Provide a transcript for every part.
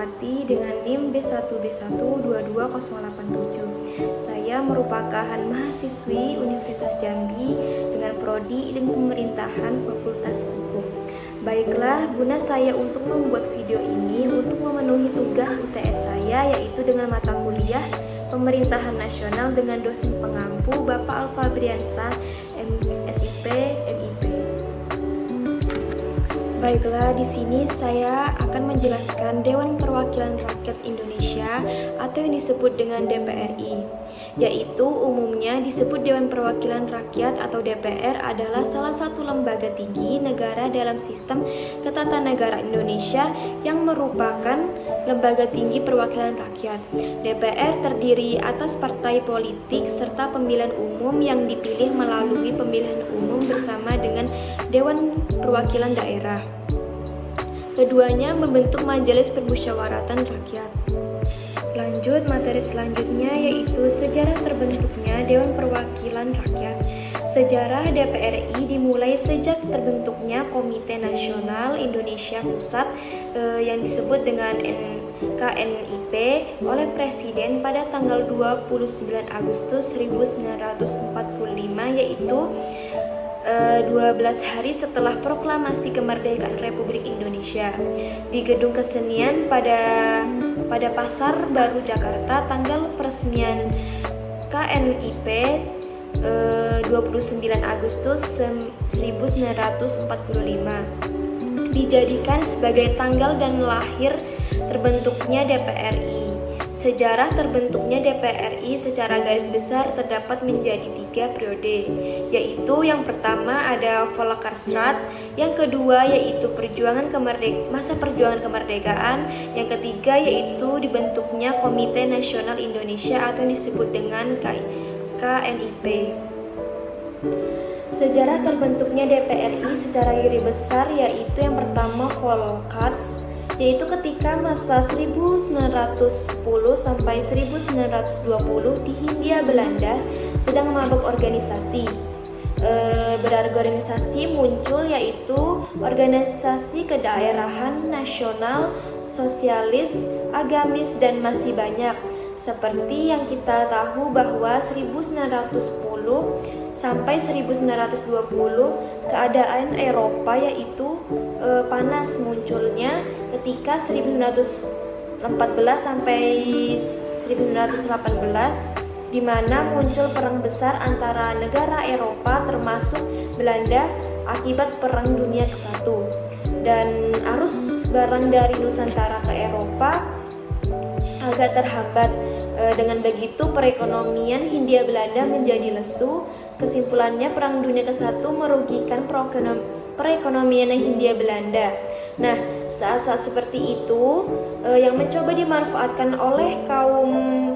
Rahmawati dengan NIM B1B1222087. Saya merupakan mahasiswi Universitas Jambi dengan prodi Ilmu Pemerintahan Fakultas Hukum. Baiklah, guna saya untuk membuat video ini untuk memenuhi tugas UTS saya, yaitu dengan mata kuliah Pemerintahan Nasional dengan dosen pengampu Bapak Alfabriansa, SIP, MIP. Baiklah, di sini saya akan menjelaskan Dewan Perwakilan Rakyat Indonesia atau yang disebut dengan DPRI, yaitu umumnya disebut Dewan Perwakilan Rakyat atau DPR adalah salah satu lembaga tinggi negara dalam sistem ketatanegaraan Indonesia yang merupakan lembaga tinggi perwakilan rakyat. DPR terdiri atas partai politik serta pemilihan umum yang dipilih melalui pemilihan umum bersama dengan Dewan Perwakilan Daerah. Keduanya membentuk Majelis Permusyawaratan Rakyat. Lanjut materi selanjutnya, yaitu sejarah terbentuknya Dewan Perwakilan Rakyat. Sejarah DPRI dimulai sejak terbentuknya Komite Nasional Indonesia Pusat yang disebut dengan KNIP oleh Presiden pada tanggal 29 Agustus 1945, yaitu 12 hari setelah proklamasi kemerdekaan Republik Indonesia di Gedung Kesenian pada Pasar Baru Jakarta. Tanggal peresmian KNIP 29 Agustus 1945 dijadikan sebagai tanggal dan lahir terbentuknya DPRI. Sejarah terbentuknya DPRI secara garis besar terdapat menjadi 3 periode, yaitu yang pertama ada Volkerstraat, yang kedua yaitu masa perjuangan kemerdekaan, yang ketiga yaitu dibentuknya Komite Nasional Indonesia atau yang disebut dengan KNIP. Sejarah terbentuknya DPRI secara garis besar yaitu yang pertama Volkerstraat, yaitu ketika masa 1910 sampai 1920 di Hindia Belanda sedang membentuk organisasi. Berorganisasi muncul yaitu organisasi kedaerahan, nasional, sosialis, agamis, dan masih banyak. Seperti yang kita tahu bahwa 1910 sampai 1920 keadaan Eropa yaitu panas munculnya ketika 1914 sampai 1918 di mana muncul perang besar antara negara Eropa termasuk Belanda akibat Perang Dunia ke-1, dan arus barang dari Nusantara ke Eropa agak terhambat. Dengan begitu perekonomian Hindia Belanda menjadi lesu. Kesimpulannya Perang Dunia ke-1 merugikan perekonomian Hindia Belanda. Nah, saat-saat seperti itu yang mencoba dimanfaatkan oleh kaum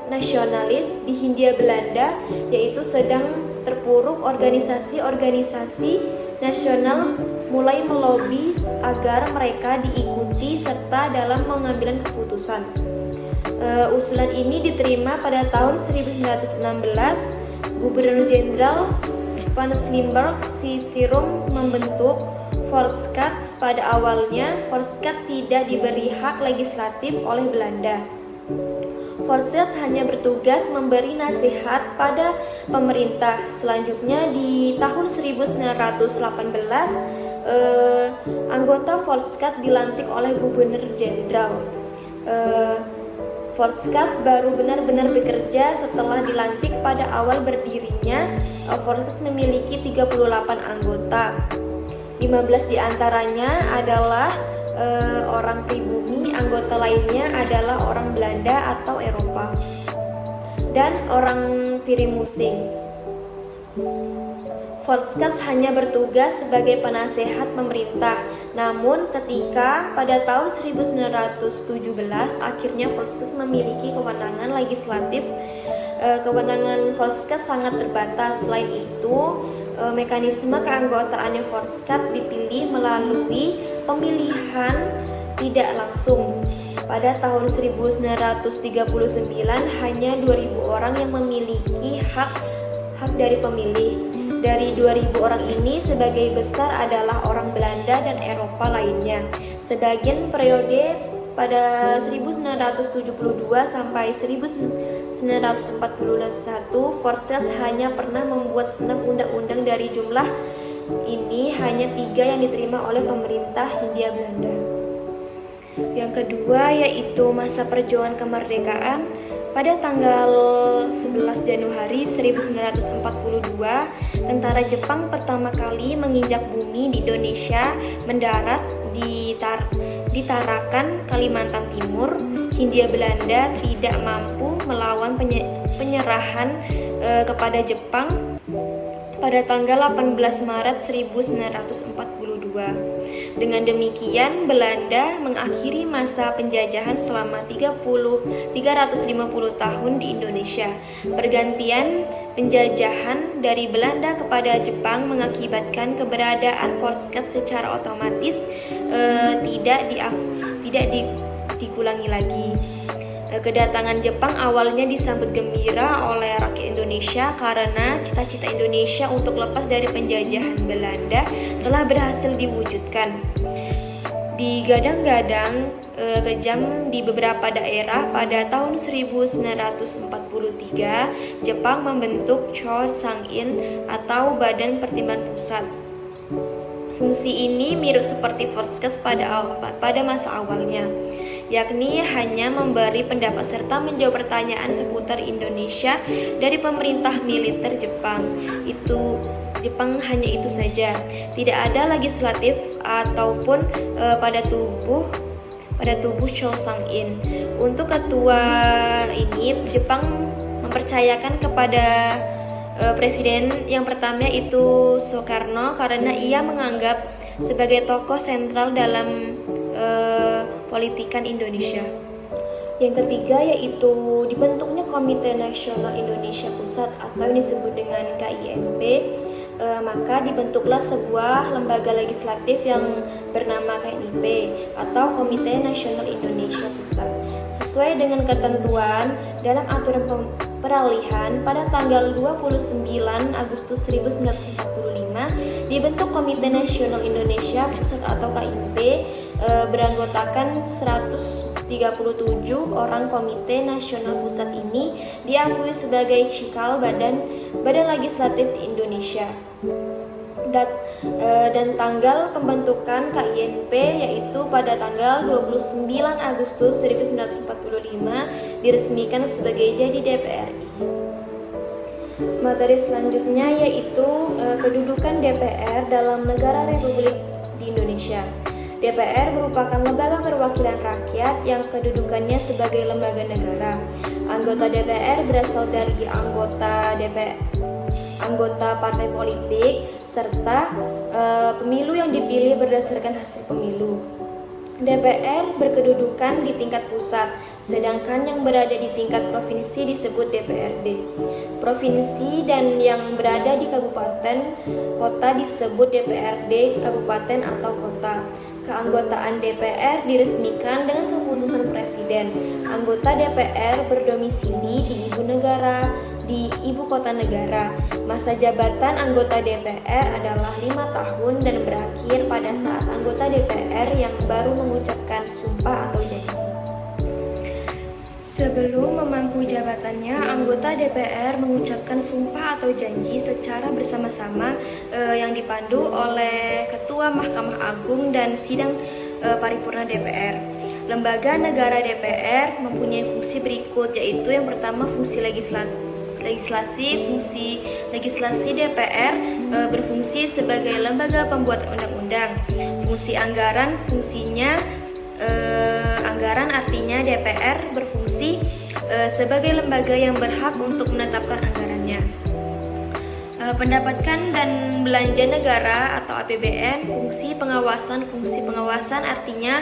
nasionalis di Hindia Belanda, yaitu sedang terpuruk organisasi-organisasi nasional mulai melobi agar mereka diikuti serta dalam pengambilan keputusan. Usulan ini diterima pada tahun 1916. Gubernur Jenderal Van Limburg Citroen membentuk Volksraad. Pada awalnya, Volksraad tidak diberi hak legislatif oleh Belanda. Volksraad hanya bertugas memberi nasihat pada pemerintah. Selanjutnya di tahun 1918, anggota Volksraad dilantik oleh Gubernur Jenderal. Volksraad baru benar-benar bekerja setelah dilantik. Pada awal berdirinya, Volksraad memiliki 38 anggota. 15 diantaranya adalah orang pribumi, anggota lainnya adalah orang Belanda atau Eropa, dan orang Tirimusing. Volksraad hanya bertugas sebagai penasehat pemerintah. Namun ketika pada tahun 1917 akhirnya Volksraad memiliki kewenangan legislatif, kewenangan Volksraad sangat terbatas. Selain itu, mekanisme keanggotaannya Volksraad dipilih melalui pemilihan tidak langsung. Pada tahun 1939 hanya 2.000 orang yang memiliki hak dari pemilih. Dari 2.000 orang ini sebagai besar adalah orang Belanda dan Eropa lainnya. Sebagian periode pada 1972 sampai 1941, Forsyth hanya pernah membuat 6 undang-undang. Dari jumlah ini hanya 3 yang diterima oleh pemerintah Hindia Belanda. Yang kedua yaitu masa perjuangan kemerdekaan. Pada tanggal 11 Januari 1942, tentara Jepang pertama kali menginjak bumi di Indonesia, mendarat di Tarakan, Kalimantan Timur. Hindia Belanda tidak mampu melawan penyerahan kepada Jepang pada tanggal 18 Maret 1942. Dengan demikian, Belanda mengakhiri masa penjajahan selama 350 tahun di Indonesia. Pergantian penjajahan dari Belanda kepada Jepang mengakibatkan keberadaan Forsyth secara otomatis tidak dikulangi lagi. Kedatangan Jepang awalnya disambut gembira oleh rakyat Indonesia karena cita-cita Indonesia untuk lepas dari penjajahan Belanda telah berhasil diwujudkan. Digadang-gadang kejam di beberapa daerah, pada tahun 1943 Jepang membentuk Chongsang-in atau Badan Pertimbangan Pusat. Fungsi ini mirip seperti Forsyth pada masa awalnya, yakni hanya memberi pendapat serta menjawab pertanyaan seputar Indonesia dari pemerintah militer Jepang. Jepang hanya itu saja. Tidak ada legislatif ataupun pada tubuh Chongsang-in. Untuk ketua ini, Jepang mempercayakan kepada presiden yang pertama itu Soekarno karena ia menganggap sebagai tokoh sentral dalam politikan Indonesia. Yang ketiga yaitu dibentuknya Komite Nasional Indonesia Pusat atau yang disebut dengan KINP. Maka dibentuklah sebuah lembaga legislatif yang bernama KNIP atau Komite Nasional Indonesia Pusat. Sesuai dengan ketentuan dalam aturan peralihan, pada tanggal 29 Agustus 1945 dibentuk Komite Nasional Indonesia Pusat atau KINP, beranggotakan 137 orang. Komite Nasional Pusat ini diakui sebagai cikal badan legislatif di Indonesia. Dan tanggal pembentukan KINP yaitu pada tanggal 29 Agustus 1945 diresmikan sebagai jadi DPRI. Materi selanjutnya yaitu kedudukan DPR dalam negara Republik di Indonesia. DPR merupakan lembaga perwakilan rakyat yang kedudukannya sebagai lembaga negara. Anggota DPR berasal dari anggota partai politik serta pemilu yang dipilih berdasarkan hasil pemilu. DPR berkedudukan di tingkat pusat, sedangkan yang berada di tingkat provinsi disebut DPRD. Provinsi dan yang berada di kabupaten kota disebut DPRD kabupaten atau kota. Keanggotaan DPR diresmikan dengan keputusan Presiden. Anggota DPR berdomisili di ibu kota negara. Masa jabatan anggota DPR adalah 5 tahun dan berakhir pada saat anggota DPR yang baru mengucapkan sumpah atau janji. Sebelum memangku jabatannya, anggota DPR mengucapkan sumpah atau janji secara bersama-sama yang dipandu oleh Ketua Mahkamah Agung dan sidang paripurna DPR. Lembaga negara DPR mempunyai fungsi berikut, yaitu yang pertama fungsi legislasi. Fungsi legislasi DPR berfungsi sebagai lembaga pembuat undang-undang. Fungsi anggaran, anggaran artinya DPR berfungsi sebagai lembaga yang berhak untuk menetapkan anggarannya. Pendapatan dan belanja negara atau APBN. Fungsi pengawasan artinya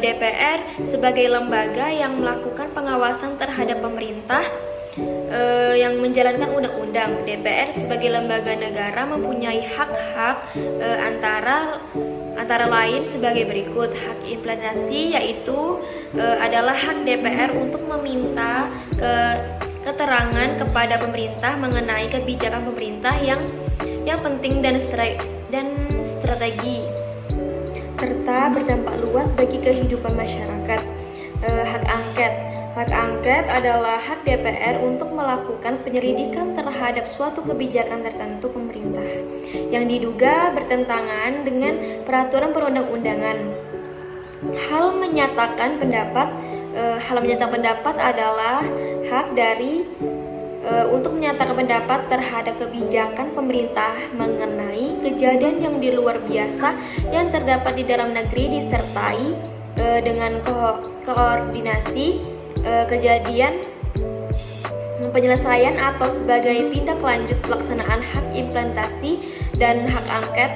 DPR sebagai lembaga yang melakukan pengawasan terhadap pemerintah yang menjalankan undang-undang. DPR sebagai lembaga negara mempunyai hak-hak antara lain sebagai berikut. Hak implementasi yaitu adalah hak DPR untuk meminta keterangan kepada pemerintah mengenai kebijakan pemerintah yang penting dan strategi serta berdampak luas bagi kehidupan masyarakat. Hak angket. Hak angket adalah hak DPR untuk melakukan penyelidikan terhadap suatu kebijakan tertentu pemerintah yang diduga bertentangan dengan peraturan perundang-undangan. Hal menyatakan pendapat adalah hak dari untuk menyatakan pendapat terhadap kebijakan pemerintah mengenai kejadian yang di luar biasa yang terdapat di dalam negeri disertai dengan koordinasi kejadian penyelesaian atau sebagai tindak lanjut pelaksanaan hak implementasi dan hak angket.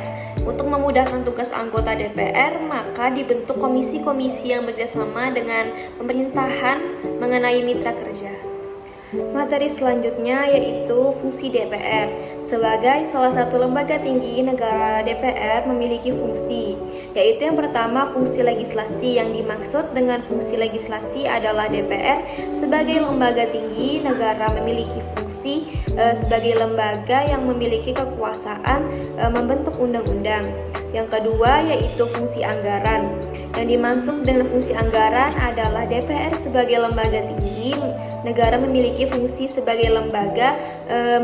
Untuk memudahkan tugas anggota DPR, maka dibentuk komisi-komisi yang bekerjasama dengan pemerintahan mengenai mitra kerja. Materi selanjutnya yaitu fungsi DPR. Sebagai salah satu lembaga tinggi negara, DPR memiliki fungsi, yaitu yang pertama fungsi legislasi. Yang dimaksud dengan fungsi legislasi adalah DPR sebagai lembaga tinggi negara memiliki fungsi sebagai lembaga yang memiliki kekuasaan membentuk undang-undang. Yang kedua yaitu fungsi anggaran. Yang dimaksud dengan fungsi anggaran adalah DPR sebagai lembaga tinggi negara memiliki fungsi sebagai lembaga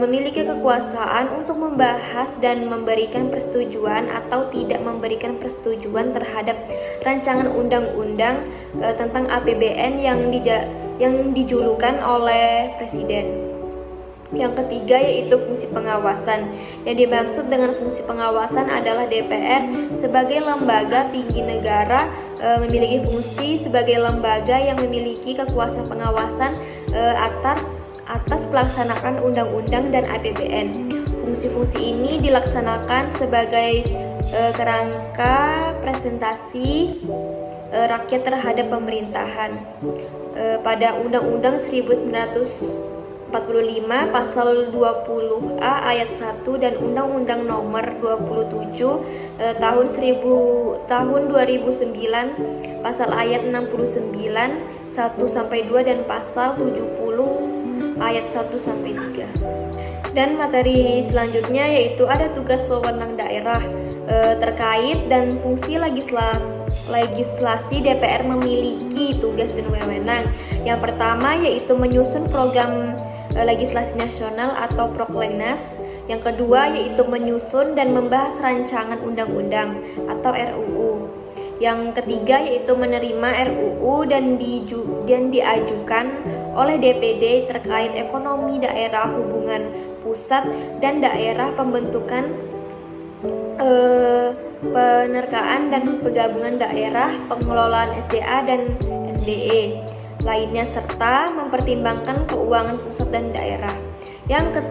memiliki kekuasaan untuk membahas dan memberikan persetujuan atau tidak memberikan persetujuan terhadap rancangan undang-undang tentang APBN yang dijulukan oleh Presiden. Yang ketiga yaitu fungsi pengawasan. Yang dimaksud dengan fungsi pengawasan adalah DPR sebagai lembaga tinggi negara memiliki fungsi sebagai lembaga yang memiliki kekuasaan pengawasan atas pelaksanaan undang-undang dan APBN. Fungsi-fungsi ini dilaksanakan sebagai kerangka presentasi rakyat terhadap pemerintahan. Pada Undang-Undang 1945 pasal 20A ayat 1 dan Undang-Undang nomor 27 tahun 2009 pasal ayat 69 1 sampai 2 dan pasal 70 ayat 1 sampai 3. Dan materi selanjutnya yaitu ada tugas wewenang daerah terkait dan fungsi legislasi DPR memiliki tugas dan wewenang. Yang pertama yaitu menyusun program legislasi nasional atau Proklenas. Yang kedua yaitu menyusun dan membahas rancangan undang-undang atau RUU. Yang ketiga yaitu menerima RUU dan diajukan oleh DPD terkait ekonomi daerah, hubungan pusat dan daerah, pembentukan penerkaan dan penggabungan daerah, pengelolaan SDA dan SDE lainnya, serta mempertimbangkan keuangan pusat dan daerah. Yang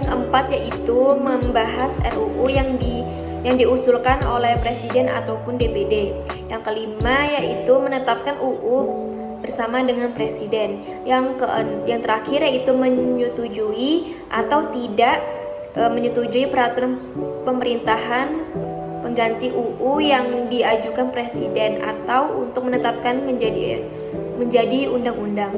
keempat yaitu membahas RUU yang diusulkan oleh Presiden ataupun DPD. Yang kelima yaitu menetapkan UU bersama dengan Presiden. Yang terakhir yaitu menyetujui atau tidak menyetujui peraturan pemerintahan pengganti UU yang diajukan Presiden atau untuk menetapkan menjadi undang-undang.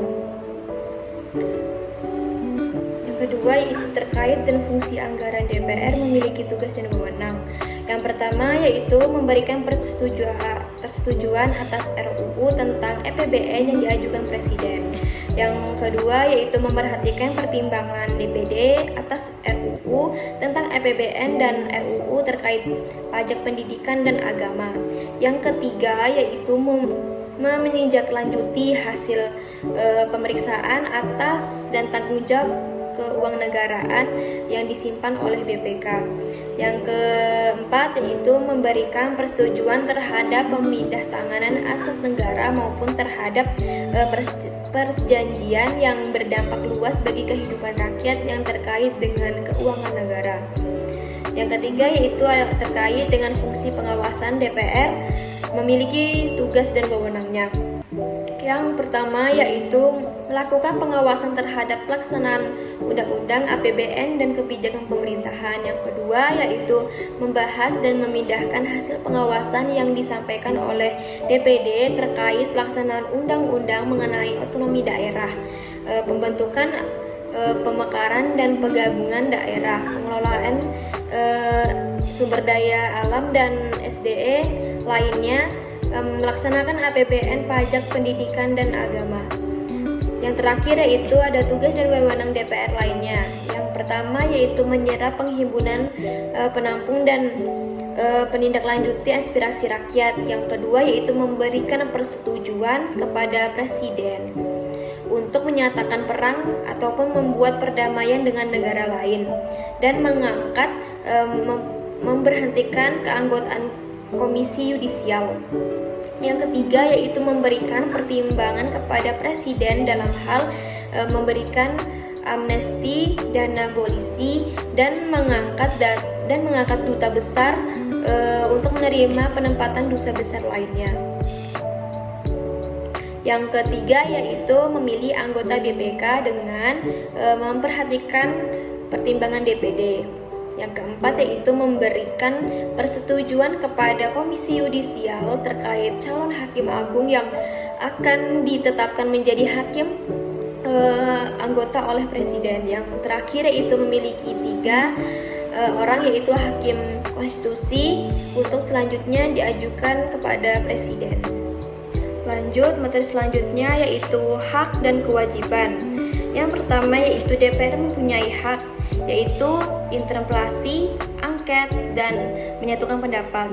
Yang kedua yaitu terkait dan fungsi anggaran DPR memiliki tugas dan wewenang. Yang pertama yaitu memberikan persetujuan atas RUU tentang APBN yang diajukan Presiden. Yang kedua yaitu memperhatikan pertimbangan DPD atas RUU tentang APBN dan RUU terkait pajak pendidikan dan agama. Yang ketiga yaitu menindaklanjuti hasil pemeriksaan atas dan tanggung jawab keuangan yang disimpan oleh BPK. Yang keempat yaitu memberikan persetujuan terhadap pemindahan aset negara maupun terhadap perjanjian yang berdampak luas bagi kehidupan rakyat yang terkait dengan keuangan negara. Yang ketiga yaitu terkait dengan fungsi pengawasan DPR memiliki tugas dan wewenangnya. Yang pertama yaitu melakukan pengawasan terhadap pelaksanaan undang-undang APBN dan kebijakan pemerintahan. Yang kedua yaitu membahas dan memindahkan hasil pengawasan yang disampaikan oleh DPD terkait pelaksanaan undang-undang mengenai otonomi daerah, pembentukan pemekaran dan penggabungan daerah, pengelolaan sumber daya alam dan SDE lainnya, melaksanakan APBN pajak pendidikan dan agama. Yang terakhir yaitu ada tugas dan wewenang DPR lainnya. Yang pertama yaitu menyerap penghimpunan, penampung dan penindaklanjuti aspirasi rakyat. Yang kedua yaitu memberikan persetujuan kepada presiden untuk menyatakan perang ataupun membuat perdamaian dengan negara lain dan mengangkat memberhentikan keanggotaan komisi yudisial. Yang ketiga yaitu memberikan pertimbangan kepada presiden dalam hal memberikan amnesti, dana abolisi, dan mengangkat duta besar untuk menerima penempatan duta besar lainnya. Yang ketiga yaitu memilih anggota BPK dengan memperhatikan pertimbangan DPD. Yang keempat yaitu memberikan persetujuan kepada komisi yudisial terkait calon hakim agung yang akan ditetapkan menjadi hakim anggota oleh presiden. Yang terakhir yaitu memiliki 3 orang yaitu hakim konstitusi untuk selanjutnya diajukan kepada presiden. Lanjut, materi selanjutnya yaitu hak dan kewajiban. Yang pertama yaitu DPR mempunyai hak yaitu interpelasi, angket, dan menyatukan pendapat.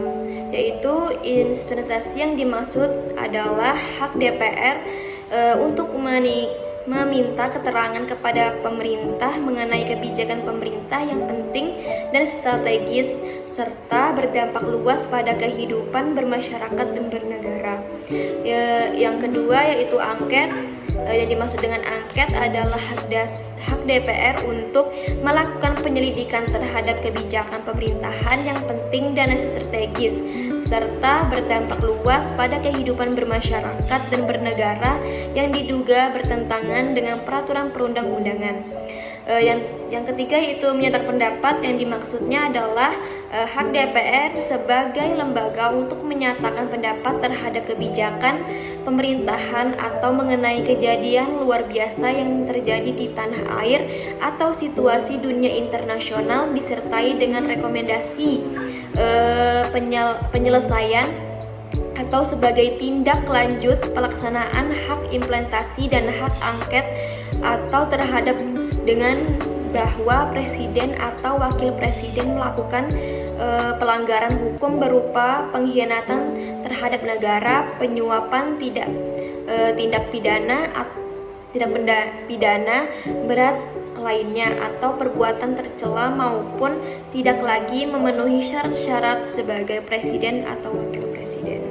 Yaitu interpelasi yang dimaksud adalah hak DPR untuk meminta keterangan kepada pemerintah mengenai kebijakan pemerintah yang penting dan strategis serta berdampak luas pada kehidupan bermasyarakat dan bernegara. Yang kedua yaitu angket. Yang dimaksud dengan angket adalah hak DPR untuk melakukan penyelidikan terhadap kebijakan pemerintahan yang penting dan strategis serta berdampak luas pada kehidupan bermasyarakat dan bernegara yang diduga bertentangan dengan peraturan perundang-undangan. Yang ketiga yaitu menyatakan pendapat. Yang dimaksudnya adalah hak DPR sebagai lembaga untuk menyatakan pendapat terhadap kebijakan pemerintahan atau mengenai kejadian luar biasa yang terjadi di tanah air atau situasi dunia internasional disertai dengan rekomendasi penyelesaian atau sebagai tindak lanjut pelaksanaan hak implementasi dan hak angket atau terhadap dengan bahwa presiden atau wakil presiden melakukan pelanggaran hukum berupa pengkhianatan terhadap negara, penyuapan, tindak pidana berat lainnya atau perbuatan tercela maupun tidak lagi memenuhi syarat-syarat sebagai presiden atau wakil presiden.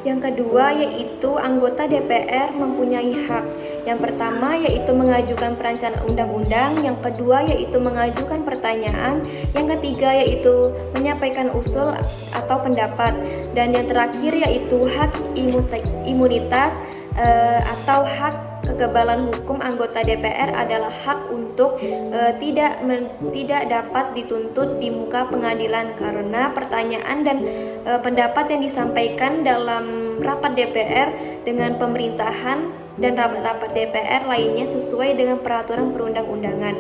Yang kedua yaitu anggota DPR mempunyai hak. Yang pertama yaitu mengajukan perancangan undang-undang, yang kedua yaitu mengajukan pertanyaan, yang ketiga yaitu menyampaikan usul atau pendapat, dan yang terakhir yaitu hak imunitas atau hak kekebalan hukum anggota DPR adalah hak untuk tidak dapat dituntut di muka pengadilan karena pertanyaan dan pendapat yang disampaikan dalam rapat DPR dengan pemerintahan dan rapat-rapat DPR lainnya sesuai dengan peraturan perundang-undangan.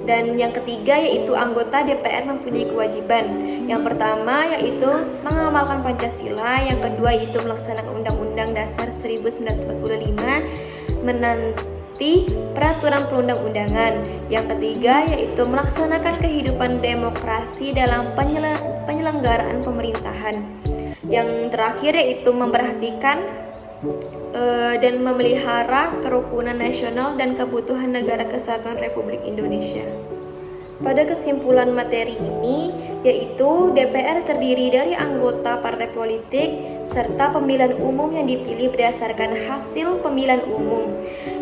Dan yang ketiga yaitu anggota DPR mempunyai kewajiban. Yang pertama yaitu mengamalkan Pancasila, yang kedua yaitu melaksanakan Undang-Undang Dasar 1945, menanti peraturan perundang-undangan. Yang ketiga yaitu melaksanakan kehidupan demokrasi dalam penyelenggaraan pemerintahan. Yang terakhir yaitu memperhatikan dan memelihara kerukunan nasional dan kebutuhan Negara Kesatuan Republik Indonesia. Pada kesimpulan materi ini, yaitu DPR terdiri dari anggota partai politik serta pemilihan umum yang dipilih berdasarkan hasil pemilihan umum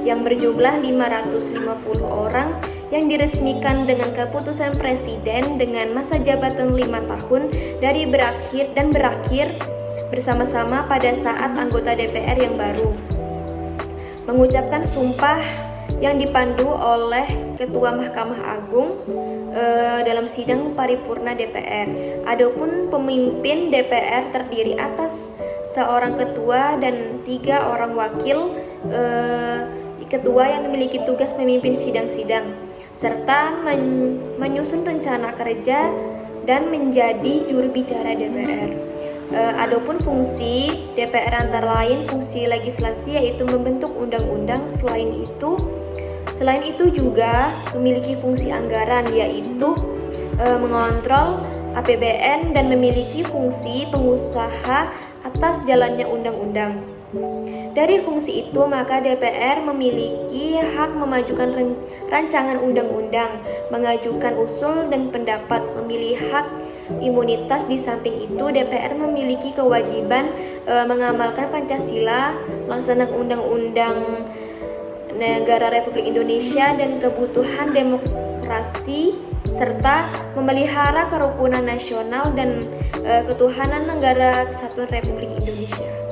yang berjumlah 550 orang yang diresmikan dengan keputusan presiden dengan masa jabatan 5 tahun dari berakhir bersama-sama pada saat anggota DPR yang baru mengucapkan sumpah yang dipandu oleh Ketua Mahkamah Agung dalam sidang paripurna DPR. Adapun pemimpin DPR terdiri atas seorang ketua dan 3 orang wakil ketua yang memiliki tugas memimpin sidang-sidang serta menyusun rencana kerja dan menjadi juru bicara DPR. Adapun fungsi DPR antara lain fungsi legislasi yaitu membentuk undang-undang. Selain itu juga memiliki fungsi anggaran yaitu mengontrol APBN dan memiliki fungsi pengusaha atas jalannya undang-undang. Dari fungsi itu, maka DPR memiliki hak memajukan rancangan undang-undang, mengajukan usul dan pendapat, memilih hak imunitas. Di samping itu, DPR memiliki kewajiban mengamalkan Pancasila, melaksanakan undang-undang Negara Republik Indonesia dan kebutuhan demokrasi, serta memelihara kerukunan nasional dan ketuhanan Negara Kesatuan Republik Indonesia.